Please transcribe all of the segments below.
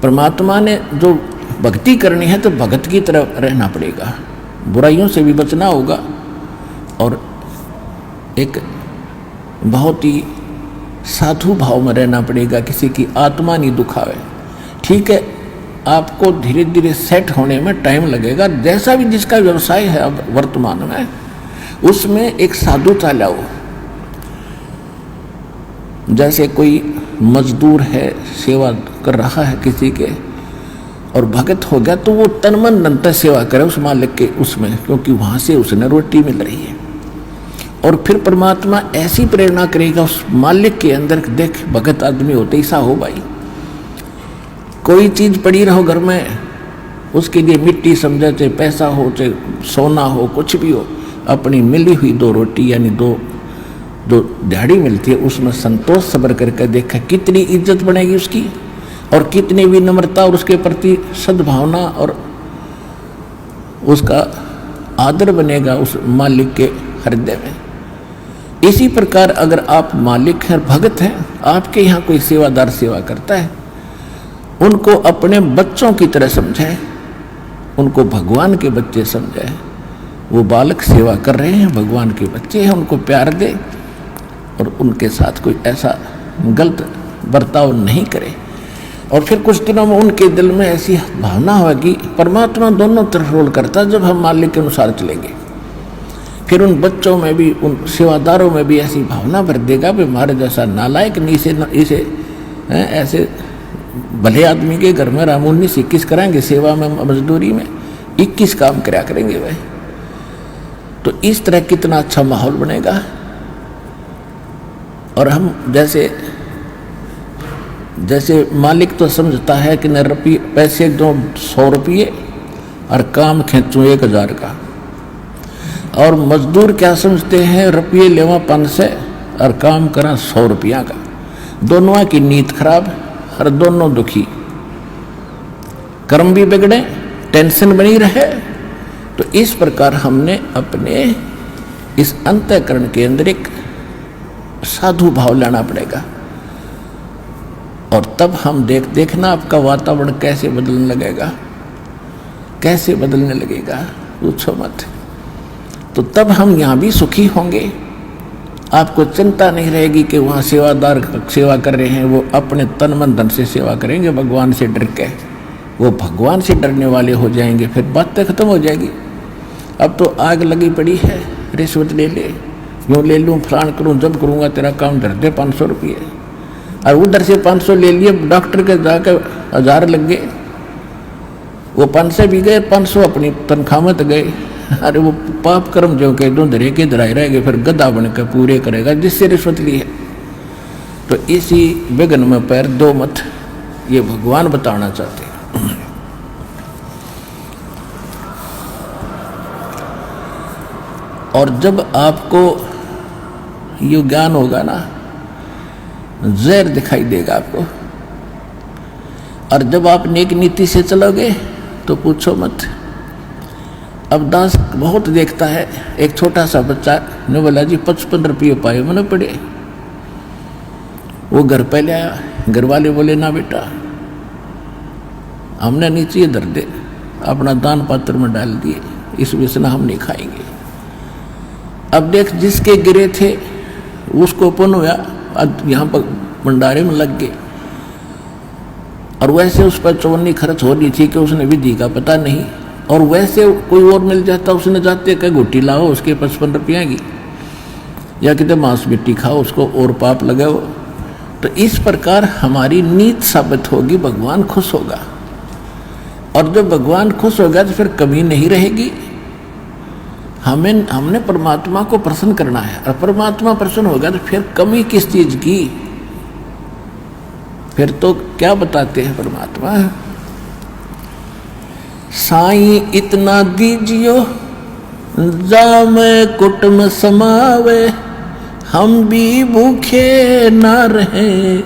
परमात्मा ने जो भक्ति करनी है तो भगत की तरह रहना पड़ेगा, बुराइयों से भी बचना होगा और एक बहुत ही साधु भाव में रहना पड़ेगा, किसी की आत्मा नहीं दुखावे। ठीक है, आपको धीरे धीरे सेट होने में टाइम लगेगा, जैसा भी जिसका व्यवसाय है अब वर्तमान में उसमें एक साधुता लाओ। जैसे कोई मजदूर है, सेवा कर रहा है किसी के और भगत हो गया तो वो तन मन धन से सेवा करे उस मालिक के उसमें, क्योंकि वहाँ से उसने रोटी मिल रही है। और फिर परमात्मा ऐसी प्रेरणा करेगा उस मालिक के अंदर, देख भगत आदमी होते ऐसा हो भाई, कोई चीज़ पड़ी रहो घर में उसके लिए मिट्टी समझे, चाहे पैसा हो चाहे सोना हो कुछ भी हो, अपनी मिली हुई 2 रोटी यानी 2 जो दिहाड़ी मिलती है उसमें संतोष सब्र करके देखा कितनी इज्जत बनेगी उसकी और कितनी विनम्रता और उसके प्रति सद्भावना और उसका आदर बनेगा उस मालिक के हृदय में। इसी प्रकार अगर आप मालिक हैं, भगत हैं, आपके यहाँ कोई सेवादार सेवा करता है, उनको अपने बच्चों की तरह समझे, उनको भगवान के बच्चे समझे। वो बालक सेवा कर रहे हैं, भगवान के बच्चे हैं, उनको प्यार दे और उनके साथ कोई ऐसा गलत बर्ताव नहीं करे। और फिर कुछ दिनों में उनके दिल में ऐसी भावना होगी, परमात्मा दोनों तरफ रोल करता है, जब हम मालिक के अनुसार चलेंगे फिर उन बच्चों में भी, उन सेवादारों में भी ऐसी भावना भर देगा भी हमारे जैसा नालायक नहीं, इसे ऐसे भले आदमी के घर में रामून 21 कराएंगे, सेवा में मजदूरी में 21 काम कराया करेंगे भाई। तो इस तरह कितना अच्छा माहौल बनेगा। और हम जैसे मालिक तो समझता है कि न रुपये पैसे दो 100 रुपये और काम खींचूँ 1000 का, और मजदूर क्या समझते हैं, रुपये लेवा 500 और काम करा 100 रुपया का। दोनों की नीयत खराब और दोनों दुखी, कर्म भी बिगड़े, टेंशन बनी रहे। तो इस प्रकार हमने अपने इस अंतःकरण के अंदर एक साधु भाव लाना पड़ेगा और तब हम देखना आपका वातावरण कैसे बदलने लगेगा, कैसे बदलने लगेगा, पूछो मत। तो तब हम यहाँ भी सुखी होंगे, आपको चिंता नहीं रहेगी कि वहाँ सेवादार सेवा कर रहे हैं, वो अपने तन मन धन से सेवा करेंगे, भगवान से डर के वो भगवान से डरने वाले हो जाएंगे, फिर बातें खत्म हो जाएगी। अब तो आग लगी पड़ी है, रिश्वत ले ले, यूँ ले लूँ, फलान करूँ, जब करूँगा तेरा काम धर दे 500 रुपये, और उधर से 500 ले लिए, डॉक्टर के जाकर 1000 लग गए, वो 500 भी गए, 500 अपनी तनख्वाह में तो गए। अरे वो पाप कर्म जो के दो धरे के धराए रहेंगे, फिर गधा बनकर पूरे करेगा जिससे रिश्वत ली है। तो इसी विघ्न में पैर दो मत, ये भगवान बताना चाहते हैं। और जब आपको ये ज्ञान होगा ना, जहर दिखाई देगा आपको, और जब आप नेक नीति से चलोगे तो पूछो मत। अब दास बहुत देखता है, एक छोटा सा बच्चा ने बोला जी 55 रुपये पाए मैंने पड़े, वो घर पे ले आया, घर वाले बोले ना बेटा हमने नीचे धर दे, अपना दान पात्र में डाल दिए, इस विषना हम नहीं खाएंगे। अब देख जिसके गिरे थे उसको पुण्य हुआ, यहाँ पर भंडारे में लग गए, और वैसे उस पर चौनी खर्च हो रही थी कि उसने विधि का पता नहीं, और वैसे कोई और मिल जाता उसने जाते कह घुट्टी लाओ उसके 55 रुपया की, या कितने मांस मिट्टी खाओ उसको और पाप लगाओ। तो इस प्रकार हमारी नीत साबित होगी, भगवान खुश होगा, और जब भगवान खुश होगा तो फिर कमी नहीं रहेगी। हमने परमात्मा को प्रसन्न करना है, और परमात्मा प्रसन्न होगा तो फिर कमी किस चीज की, फिर तो क्या बताते हैं परमात्मा, साईं इतना दीजियो जामे कुटुम समावे, हम भी भूखे न रहे,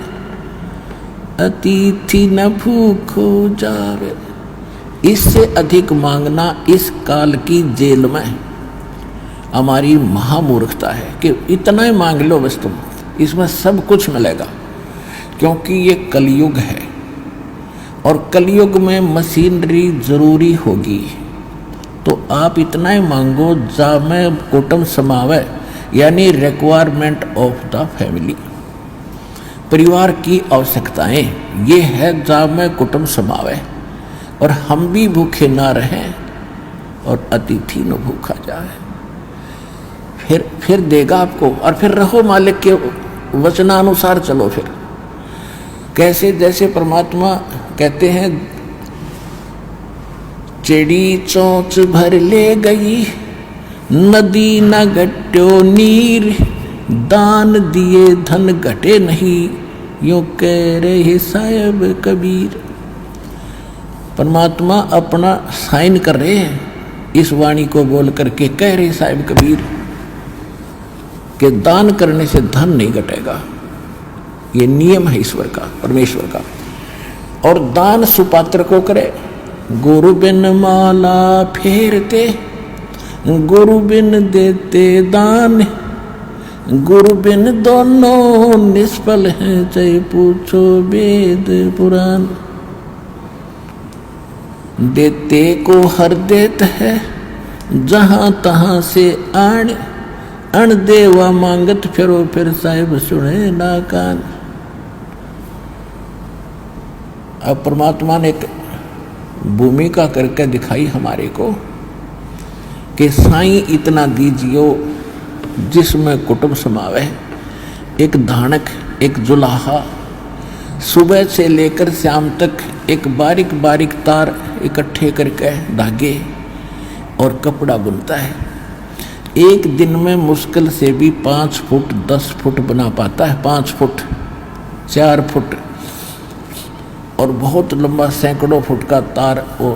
अतिथि न भूखो जावे। इससे अधिक मांगना इस काल की जेल में हमारी महामूर्खता है कि इतना ही मांग लो बस तुम, इसमें सब कुछ मिलेगा, क्योंकि ये कलयुग है और कलयुग में मशीनरी जरूरी होगी, तो आप इतना ही मांगो जा में कुटुंब समावे, यानी रिक्वायरमेंट ऑफ द फैमिली, परिवार की आवश्यकताएं ये है जा में कुटुंब समावे, और हम भी भूखे ना रहें और अतिथि न भूखा जाए। फिर देगा आपको, और फिर रहो मालिक के वचनानुसार चलो। फिर कैसे, जैसे परमात्मा कहते हैं, चिड़ी चोंच भर ले गई नदी न घट्यो नीर, दान दिए धन घटे नहीं, यूं कह रहे साहिब कबीर। परमात्मा अपना साइन कर रहे हैं इस वाणी को बोल करके, कह रहे साहिब कबीर कि दान करने से धन नहीं घटेगा, ये नियम है ईश्वर का, परमेश्वर का। और दान सुपात्र को करे, गुरु बिन माला फेरते, गुरु बिन देते दान, गुरु बिन दोनों निष्फल हैं, चाहे पूछो वेद पुराण। देते को हर देत है, जहां तहां से आण, अण देवा मांगत फिरो, फिर साहिब सुने ना कान। अब परमात्मा ने एक भूमिका करके दिखाई हमारे को कि साईं इतना दीजियो जिसमें कुटुंब समावे। एक धानक, एक जुलाहा, सुबह से लेकर शाम तक एक बारीक बारीक तार इकट्ठे करके धागे और कपड़ा बुनता है। एक दिन में मुश्किल से भी 5 फुट 10 फुट बना पाता है, 5 फुट 4 फुट, और बहुत लंबा सैकड़ों फुट का तार वो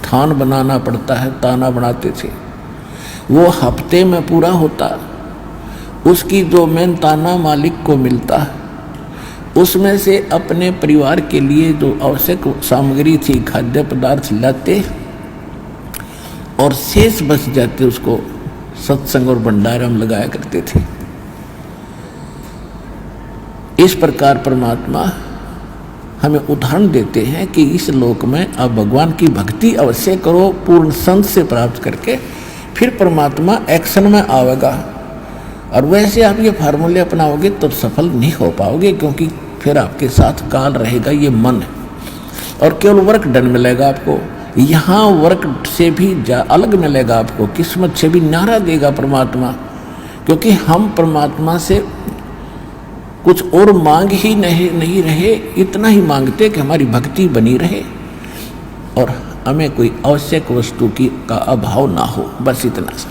थान बनाना पड़ता है, ताना बनाते थे। वो हफ्ते में पूरा होता। उसकी जो मेहनताना मालिक को मिलता, उसमें से अपने परिवार के लिए जो आवश्यक सामग्री थी, खाद्य पदार्थ लाते, और शेष बच जाते उसको सत्संग और भंडारा में लगाया करते थे। इस प्रकार परमात्मा हमें उदाहरण देते हैं कि इस लोक में आप भगवान की भक्ति अवश्य करो, पूर्ण संत से प्राप्त करके, फिर परमात्मा एक्शन में आवेगा। और वैसे आप ये फार्मूले अपनाओगे तो सफल नहीं हो पाओगे, क्योंकि फिर आपके साथ काल रहेगा, ये मन है, और केवल वर्क डन मिलेगा आपको। यहाँ वर्क से भी अलग मिलेगा आपको, किस्मत से भी न्यारा देगा परमात्मा, क्योंकि हम परमात्मा से कुछ और मांग ही नहीं रहे, इतना ही मांगते कि हमारी भक्ति बनी रहे और हमें कोई आवश्यक वस्तु का अभाव ना हो, बस इतना सा।